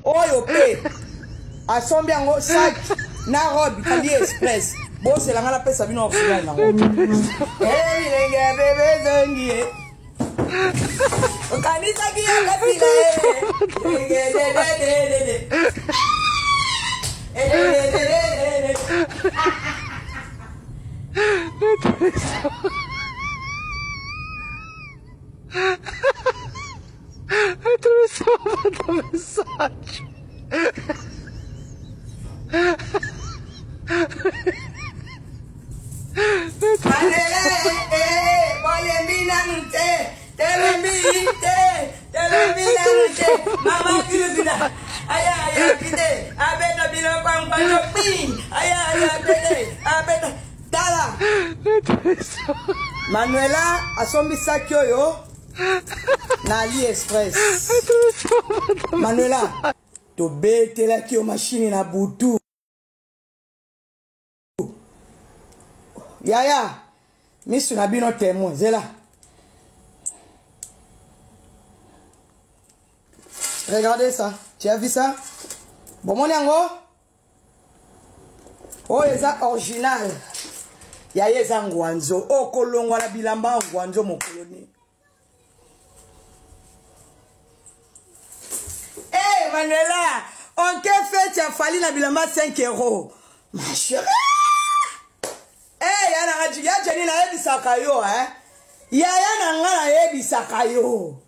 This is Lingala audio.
Oyo pe. Asombi yango sac na robe AliExpress. Bon c'est la ngala pesa bino original nango. Eh ilenge bebe zongi. Kanisa ki ya pila Mama kilo aya kide abeta bila kwang ping aya bede abeta dala Manuela asombi saki oyo na AliExpress. Manuela to betela ki o machine na butu yaya misu na bino témoin zela. Regardez ça. Tu as vu ça? Bon, mon yango. Oh, c'est original. Yaya zangwanzo. Oh, kolongo la bilamba ngwanzo mon coloni. Eh, Manuela, on te fait, tu as fallu la bilamba 5 €. Ma chérie. Eh, yana ngaji, ya jeni na yebi sakayo, hein? Yaya na ngana yebi sakayo.